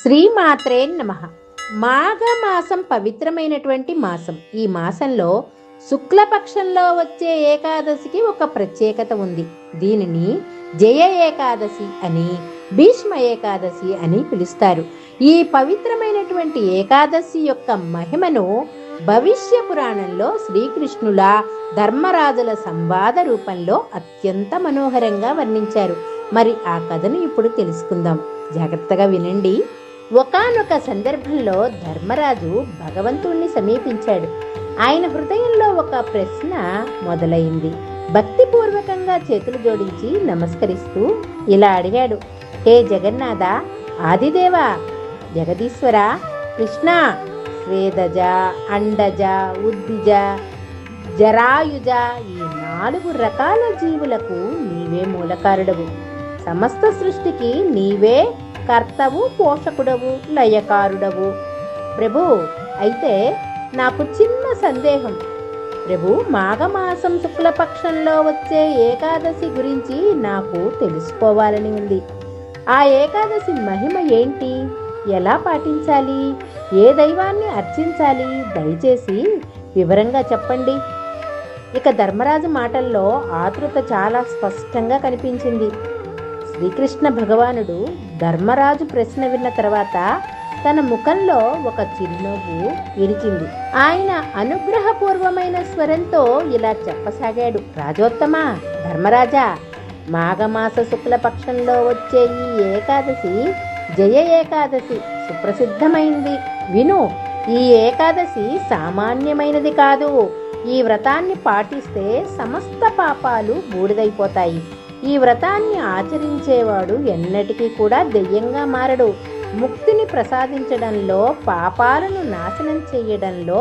శ్రీమాత్రే నమః. మాఘమాసం పవిత్రమైనటువంటి మాసం. ఈ మాసంలో శుక్లపక్షంలో వచ్చే ఏకాదశికి ఒక ప్రత్యేకత ఉంది. దీనిని జయ ఏకాదశి అని, భీష్మ ఏకాదశి అని పిలుస్తారు. ఈ పవిత్రమైనటువంటి ఏకాదశి యొక్క మహిమను భవిష్య పురాణంలో శ్రీకృష్ణుల ధర్మరాజుల సంవాద రూపంలో అత్యంత మనోహరంగా వర్ణించారు. మరి ఆ కథను ఇప్పుడు తెలుసుకుందాం. జాగ్రత్తగా వినండి. ఒకానొక సందర్భంలో ధర్మరాజు భగవంతుణ్ణి సమీపించాడు. ఆయన హృదయంలో ఒక ప్రశ్న మొదలైంది. భక్తిపూర్వకంగా చేతులు జోడించి నమస్కరిస్తూ ఇలా అడిగాడు: హే జగన్నాథ, ఆదిదేవ, జగదీశ్వర, కృష్ణ, స్వేదజ, అండజ, ఉద్భిజ, జరాయుజ, ఈ 4 రకాల జీవులకు నీవే మూలకారుడవు. సమస్త సృష్టికి నీవే కర్తవు, పోషకుడవు, లయకారుడవు. ప్రభు, అయితే నాకు చిన్న సందేహం. ప్రభు, మాఘమాసం శుక్లపక్షంలో వచ్చే ఏకాదశి గురించి నాకు తెలుసుకోవాలని ఉంది. ఆ ఏకాదశి మహిమ ఏంటి? ఎలా పాటించాలి? ఏ దైవాన్ని అర్చించాలి? దయచేసి వివరంగా చెప్పండి. ఇక ధర్మరాజు మాటల్లో ఆతృత చాలా స్పష్టంగా కనిపించింది. శ్రీకృష్ణ భగవానుడు ధర్మరాజు ప్రశ్న విన్న తర్వాత తన ముఖంలో ఒక చిరునవ్వు విరిచింది. ఆయన అనుగ్రహపూర్వమైన స్వరంతో ఇలా చెప్పసాగాడు: రాజోత్తమ, ధర్మరాజా, మాఘమాస శుక్లపక్షంలో వచ్చే ఈ ఏకాదశి జయ ఏకాదశి, సుప్రసిద్ధమైంది. విను, ఈ ఏకాదశి సామాన్యమైనది కాదు. ఈ వ్రతాన్ని పాటిస్తే సమస్త పాపాలు బూడిదైపోతాయి. ఈ వ్రతాన్ని ఆచరించేవాడు ఎన్నటికీ కూడా దెయ్యంగా మారడు. ముక్తిని ప్రసాదించడంలో, పాపాలను నాశనం చేయడంలో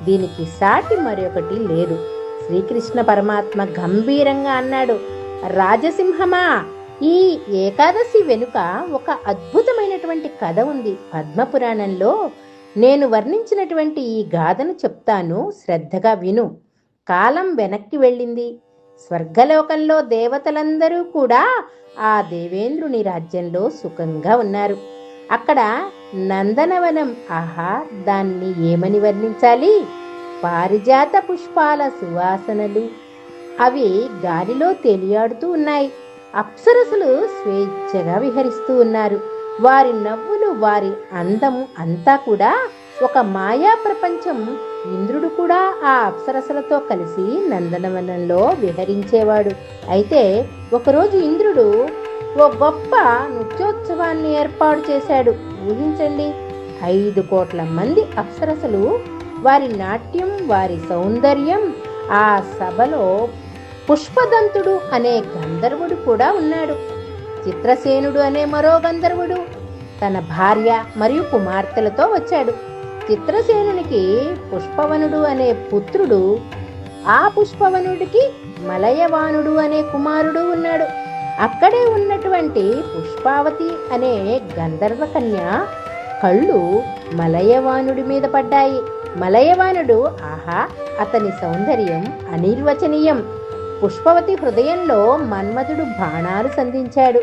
దీనికి సాటి మరొకటి లేదు. శ్రీకృష్ణ పరమాత్మ గంభీరంగా అన్నాడు: రాజసింహమా, ఈ ఏకాదశి వెనుక ఒక అద్భుతమైనటువంటి కథ ఉంది. పద్మపురాణంలో నేను వర్ణించినటువంటి ఈ గాథను చెప్తాను, శ్రద్ధగా విను. కాలం వెనక్కి వెళ్ళింది. స్వర్గలోకంలో దేవతలందరూ కూడా ఆ దేవేంద్రుని రాజ్యంలో సుఖంగా ఉన్నారు. అక్కడ నందనవనం, ఆహా, దాన్ని ఏమని వర్ణించాలి? పారిజాత పుష్పాల సువాసనలు అవి గాలిలో తేలియాడుతూ ఉన్నాయి. అప్సరసులు స్వేచ్ఛగా విహరిస్తూ ఉన్నారు. వారి నవ్వులు, వారి అందము అంతా కూడా ఒక మాయా ప్రపంచం. ఇంద్రుడు కూడా ఆ అప్సరసలతో కలిసి నందనవనంలో విహరించేవాడు. అయితే ఒకరోజు ఇంద్రుడు ఓ గొప్ప నృత్యోత్సవాన్ని ఏర్పాటు చేశాడు. ఊహించండి, 5 కోట్ల మంది అప్సరసలు, వారి నాట్యం, వారి సౌందర్యం. ఆ సభలో పుష్పదంతుడు అనే గంధర్వుడు కూడా ఉన్నాడు. చిత్రసేనుడు అనే మరో గంధర్వుడు తన భార్య మరియు కుమార్తెలతో వచ్చాడు. చిత్రసేనునికి పుష్పవనుడు అనే పుత్రుడు, ఆ పుష్పవనుడికి మలయవానుడు అనే కుమారుడు ఉన్నాడు. అక్కడే ఉన్నటువంటి పుష్పావతి అనే గంధర్వ కన్య కళ్ళు మలయవానుడి మీద పడ్డాయి. మలయవానుడు, ఆహా, అతని సౌందర్యం అనిర్వచనీయం. పుష్పవతి హృదయంలో మన్మధుడు బాణాలు సంధించాడు.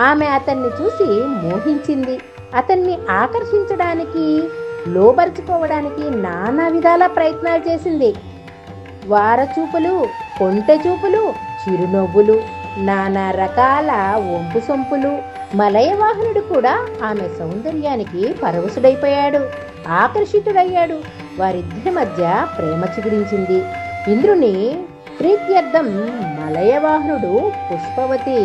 ఆమె అతన్ని చూసి మోహించింది. అతన్ని ఆకర్షించడానికి, లోబరుచుకోవడానికి నానా విధాల ప్రయత్నాలు చేసింది. వారచూపులు, కొంటె చూపులు, చిరునవ్వులు, నానా రకాల ఒంపు సొంపులు. మలయవాహనుడు కూడా ఆమె సౌందర్యానికి పరవశుడైపోయాడు, ఆకర్షితుడయ్యాడు. వారిద్దరి మధ్య ప్రేమ చిగురించింది. ఇంద్రుని ప్రీత్యర్థం మలయవాహనుడు, పుష్పవతి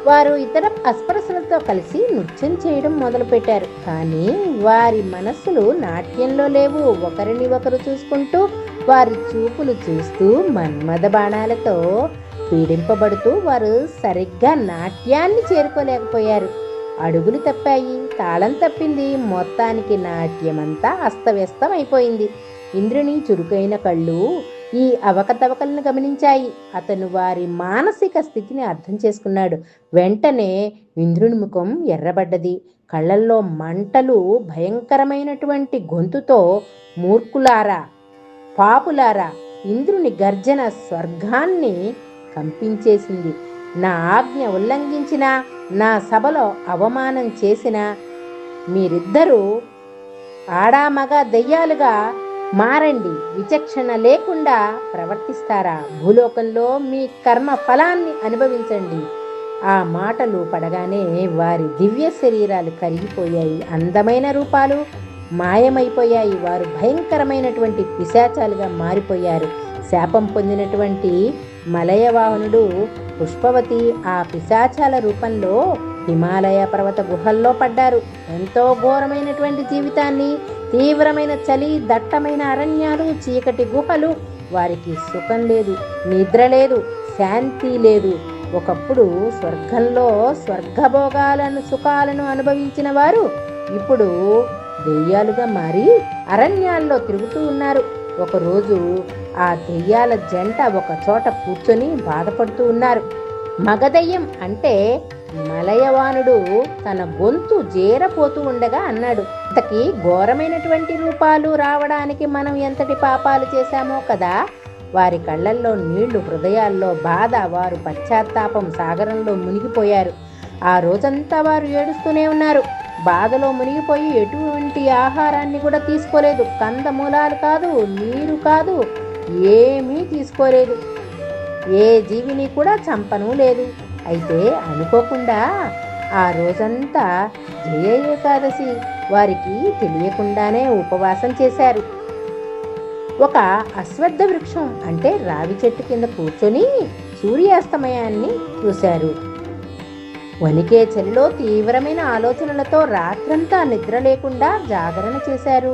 వారు ఇతర అస్పరసలతో కలిసి నృత్యం చేయడం మొదలుపెట్టారు. కానీ వారి మనస్సులు నాట్యంలో లేవు. ఒకరిని ఒకరు చూసుకుంటూ, వారి చూపులు చూస్తూ, మన్మథ బాణాలతో పీడింపబడుతూ వారు సరిగ్గా నాట్యాన్ని చేరుకోలేకపోయారు. అడుగులు తప్పాయి, తాళం తప్పింది. మొత్తానికి నాట్యమంతా అస్తవ్యస్తం అయిపోయింది. ఇంద్రుని చురుకైన కళ్ళు ఈ అవకతవకలను గమనించాయి. అతను వారి మానసిక స్థితిని అర్థం చేసుకున్నాడు. వెంటనే ఇంద్రుని ముఖం ఎర్రబడ్డది. కళ్ళల్లో మంటలు, భయంకరమైనటువంటి గొంతుతో, మూర్ఖులారా, పాపులారా, ఇంద్రుని గర్జన స్వర్గాన్ని కంపించేసింది. నా ఆజ్ఞ ఉల్లంఘించిన, నా సభలో అవమానం చేసిన మీరిద్దరూ ఆడామగ దెయ్యాలుగా మారండి, విచక్షణ లేకుండా ప్రవర్తిస్తారా? భూలోకంలో మీ కర్మ ఫలాన్ని అనుభవించండి. ఆ మాటలు పడగానే వారి దివ్య శరీరాలు కరిగిపోయాయి, అందమైన రూపాలు మాయమైపోయాయి. వారు భయంకరమైనటువంటి పిశాచాలుగా మారిపోయారు. శాపం పొందినటువంటి మలయవాహనుడు పుష్పవతి ఆ పిశాచాల రూపంలో హిమాలయ పర్వత గుహల్లో పడ్డారు. ఎంతో ఘోరమైనటువంటి జీవితాన్ని, తీవ్రమైన చలి, దట్టమైన అరణ్యాలు, చీకటి గుహలు. వారికి సుఖం లేదు, నిద్ర లేదు, శాంతి లేదు. ఒకప్పుడు స్వర్గంలో స్వర్గభోగాలను, సుఖాలను అనుభవించిన వారు ఇప్పుడు దెయ్యాలుగా మారి అరణ్యాల్లో తిరుగుతూ ఉన్నారు. ఒకరోజు ఆ దెయ్యాల జంట ఒక చోట కూర్చొని బాధపడుతూ ఉన్నారు. మగదయ్యం అంటే మలయవానుడు తన గొంతు జేరపోతూ ఉండగా అన్నాడు, ఇంతకీ ఘోరమైనటువంటి రూపాలు రావడానికి మనం ఎంతటి పాపాలు చేశామో కదా. వారి కళ్ళల్లో నీళ్లు, హృదయాల్లో బాధ. వారు పశ్చాత్తాపం సాగరంలో మునిగిపోయారు. ఆ రోజంతా వారు ఏడుస్తూనే ఉన్నారు. బాధలో మునిగిపోయి ఎటువంటి ఆహారాన్ని కూడా తీసుకోలేదు. కందమూలాలు కాదు, నీరు కాదు, ఏమీ తీసుకోలేదు. ఏ జీవిని కూడా చంపను లేదు. అయితే అనుకోకుండా ఆ రోజంతా జయ ఏకాదశి వారికి తెలియకుండానే ఉపవాసం చేశారు. ఒక అశ్వత్థ వృక్షం అంటే రావి చెట్టు కింద కూర్చొని సూర్యాస్తమయాన్ని చూశారు. వణికే చలిలో తీవ్రమైన ఆలోచనలతో రాత్రంతా నిద్ర లేకుండా జాగరణ చేశారు.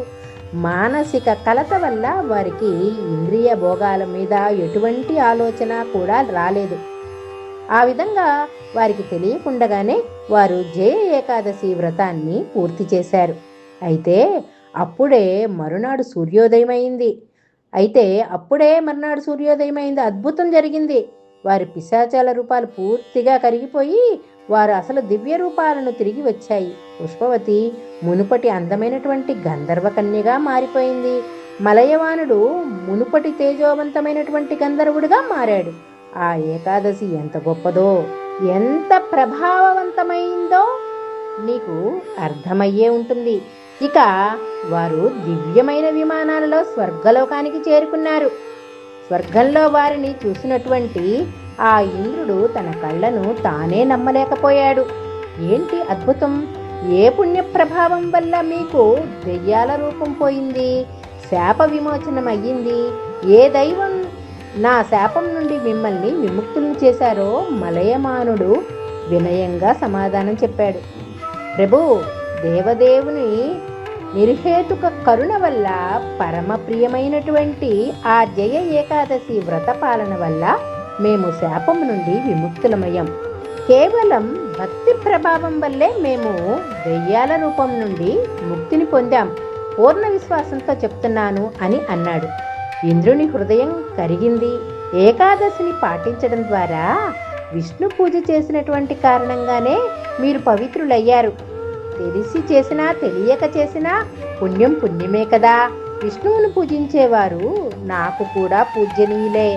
మానసిక కలత వల్ల వారికి ఇంద్రియ భోగాల మీద ఎటువంటి ఆలోచన కూడా రాలేదు. ఆ విధంగా వారికి తెలియకుండగానే వారు జయ ఏకాదశి వ్రతాన్ని పూర్తి చేశారు. అయితే అప్పుడే మరునాడు సూర్యోదయమైంది. అద్భుతం జరిగింది. వారి పిశాచాల రూపాలు పూర్తిగా కరిగిపోయి వారు అసలు దివ్య రూపాలను తిరిగి వచ్చాయి. పుష్పవతి మునుపటి అందమైనటువంటి గంధర్వ కన్యగా మారిపోయింది. మలయవానుడు మునుపటి తేజోవంతమైనటువంటి గంధర్వుడిగా మారాడు. ఆ ఏకాదశి ఎంత గొప్పదో, ఎంత ప్రభావవంతమైందో నీకు అర్థమయ్యే ఉంటుంది. ఇక వారు దివ్యమైన విమానాలలో స్వర్గలోకానికి చేరుకున్నారు. స్వర్గంలో వారిని చూసినటువంటి ఆ ఇంద్రుడు తన కళ్ళను తానే నమ్మలేకపోయాడు. ఏంటి అద్భుతం! ఏ పుణ్య ప్రభావం వల్ల మీకు దెయ్యాల రూపం పోయింది, శాప విమోచనం అయ్యింది? ఏ దైవం నా శాపం నుండి మిమ్మల్ని విముక్తులను చేశారో? మలయమానుడు వినయంగా సమాధానం చెప్పాడు. ప్రభు, దేవదేవుని నిర్హేతుక కరుణ వల్ల, పరమ ప్రియమైనటువంటి ఆ జయ ఏకాదశి వ్రత పాలన వల్ల మేము శాపం నుండి విముక్తులమయ్యాం. కేవలం భక్తి ప్రభావం వల్లే మేము దెయ్యాల రూపం నుండి ముక్తిని పొందాం. పూర్ణ విశ్వాసంతో చెప్తున్నాను అని అన్నాడు. ఇంద్రుని హృదయం కరిగింది. ఏకాదశిని పాటించడం ద్వారా, విష్ణు పూజ చేసినటువంటి కారణంగానే మీరు పవిత్రులయ్యారు. తెలిసి చేసినా తెలియక చేసినా పుణ్యం పుణ్యమే కదా. విష్ణువును పూజించేవారు నాకు కూడా పూజ్యనీయులే.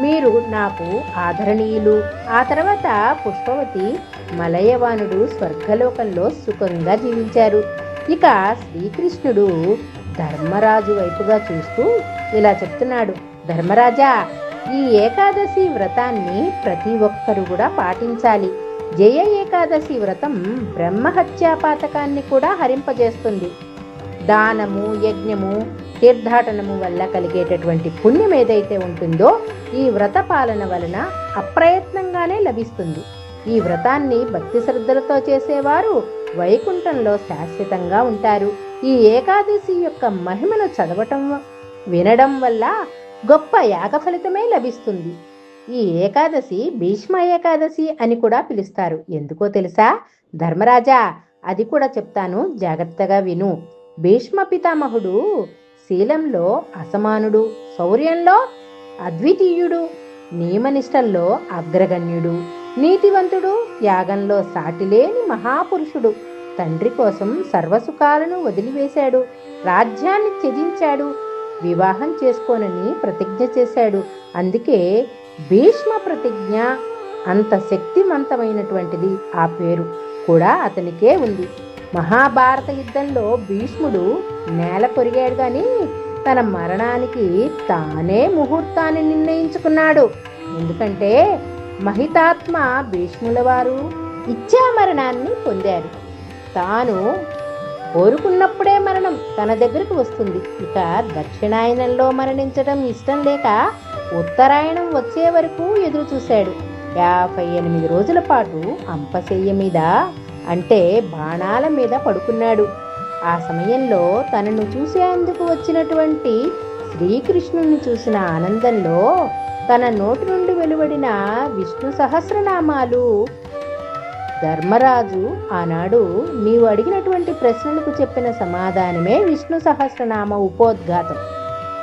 మీరు నాకు ఆదరణీయులు. ఆ తర్వాత పుష్పవతి, మలయవానుడు స్వర్గలోకంలో సుఖంగా జీవించారు. ఇక శ్రీకృష్ణుడు ధర్మరాజు వైపుగా చూస్తూ ఇలా చెప్తున్నాడు. ధర్మరాజా, ఈ ఏకాదశి వ్రతాన్ని ప్రతి ఒక్కరూ కూడా పాటించాలి. జయ ఏకాదశి వ్రతం బ్రహ్మహత్యా పాతకాన్ని కూడా హరింపజేస్తుంది. దానము, యజ్ఞము, తీర్థాటనము వల్ల కలిగేటటువంటి పుణ్యం ఏదైతే ఉంటుందో ఈ వ్రత పాలన వలన అప్రయత్నంగానే లభిస్తుంది. ఈ వ్రతాన్ని భక్తి శ్రద్ధలతో చేసేవారు వైకుంఠంలో శాశ్వతంగా ఉంటారు. ఈ ఏకాదశి యొక్క మహిమను చదవటం, వినడం వల్ల గొప్ప యాగ ఫలితమే లభిస్తుంది. ఈ ఏకాదశి భీష్మ ఏకాదశి అని కూడా పిలుస్తారు. ఎందుకో తెలుసా ధర్మరాజా? అది కూడా చెప్తాను, జాగ్రత్తగా విను. భీష్మ పితామహుడు శీలంలో అసమానుడు, శౌర్యంలో అద్వితీయుడు, నియమనిష్టల్లో అగ్రగణ్యుడు, నీతివంతుడు, త్యాగంలో సాటిలేని మహాపురుషుడు. తండ్రి కోసం సర్వసుఖాలను వదిలివేశాడు, రాజ్యాన్ని త్యజించాడు, వివాహం చేసుకోనని ప్రతిజ్ఞ చేశాడు. అందుకే భీష్మ ప్రతిజ్ఞ అంత శక్తివంతమైనటువంటిది. ఆ పేరు కూడా అతనికే ఉంది. మహాభారత యుద్ధంలో భీష్ముడు నేల కొరిగాడు కానీ తన మరణానికి తానే ముహూర్తాన్ని నిర్ణయించుకున్నాడు. ఎందుకంటే మహితాత్మ భీష్ముల వారు ఇచ్చా మరణాన్ని పొందారు. తాను కోరుకున్నప్పుడే మరణం తన దగ్గరకు వస్తుంది. ఇక దక్షిణాయనంలో మరణించడం ఇష్టం లేక ఉత్తరాయణం వచ్చే వరకు ఎదురు చూశాడు. 58 రోజుల పాటు అంపశయ్య మీద అంటే బాణాల మీద పడుకున్నాడు. ఆ సమయంలో తనను చూసేందుకు వచ్చినటువంటి శ్రీకృష్ణుని చూసిన ఆనందంలో తన నోటి నుండి వెలువడిన విష్ణు సహస్రనామాలు. ధర్మరాజు ఆనాడు నీవు అడిగినటువంటి ప్రశ్నలకు చెప్పిన సమాధానమే విష్ణు సహస్రనామ ఉపోద్ఘాతం.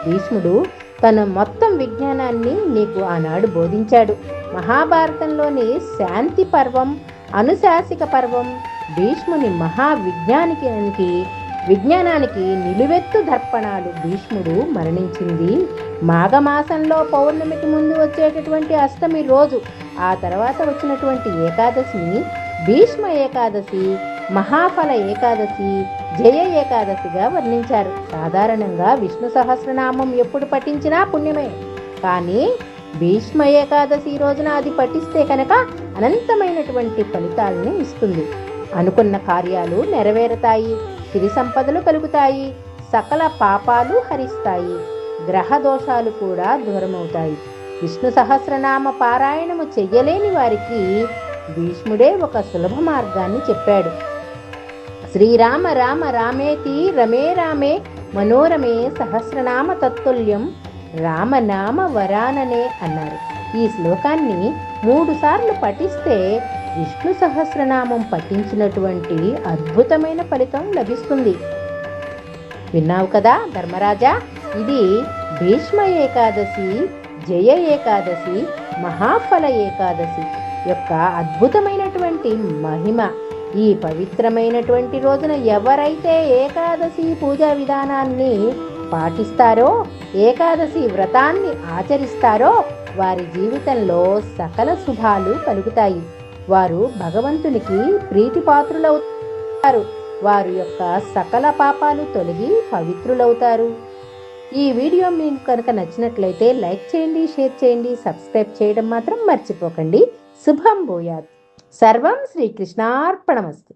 భీష్ముడు తన మొత్తం విజ్ఞానాన్ని నీకు ఆనాడు బోధించాడు. మహాభారతంలోని శాంతి పర్వం, అనుశాసిక పర్వం భీష్ముని విజ్ఞానానికి నిలువెత్తు దర్పణాలు. భీష్ముడు మరణించింది మాఘమాసంలో పౌర్ణమికి ముందు వచ్చేటటువంటి అష్టమి రోజు. ఆ తర్వాత వచ్చినటువంటి ఏకాదశిని భీష్మ ఏకాదశి, మహాఫల ఏకాదశి, జయ ఏకాదశిగా వర్ణించారు. సాధారణంగా విష్ణు సహస్రనామం ఎప్పుడు పఠించినా పుణ్యమే. కానీ భీష్మ ఏకాదశి రోజున అది పఠిస్తే కనుక అనంతమైనటువంటి ఫలితాలను ఇస్తుంది. అనుకున్న కార్యాలు నెరవేరుతాయి, సిరి సంపదలు కలుగుతాయి, సకల పాపాలు హరిస్తాయి, గ్రహ దోషాలు కూడా దూరమవుతాయి. విష్ణు సహస్రనామ పారాయణము చెయ్యలేని వారికి భీష్ముడే ఒక సులభ మార్గాన్ని చెప్పాడు. శ్రీరామ రామ రామేతి రమే రామే మనోరమే సహస్రనామ తత్తుల్యం రామనామ వరాననే అన్నారు. ఈ శ్లోకాన్ని 3 సార్లు పఠిస్తే విష్ణు సహస్రనామం పఠించినటువంటి అద్భుతమైన ఫలితం లభిస్తుంది. విన్నావు కదా ధర్మరాజా, ఇది భీష్మ ఏకాదశి, జయ ఏకాదశి, మహాఫల ఏకాదశి యొక్క అద్భుతమైనటువంటి మహిమ. ఈ పవిత్రమైనటువంటి రోజున ఎవరైతే ఏకాదశి పూజా విధానాన్ని పాటిస్తారో, ఏకాదశి వ్రతాన్ని ఆచరిస్తారో వారి జీవితంలో సకల శుభాలు కలుగుతాయి. వారు భగవంతునికి ప్రీతిపాత్రులవుతారు. వారి యొక్క సకల పాపాలు తొలగి పవిత్రులవుతారు. ఈ వీడియో మీకు కనుక నచ్చినట్లయితే లైక్ చేయండి, షేర్ చేయండి, సబ్స్క్రైబ్ చేయడం మాత్రం మర్చిపోకండి. శుభం భూయాత్. సర్వం శ్రీకృష్ణార్పణమస్తు.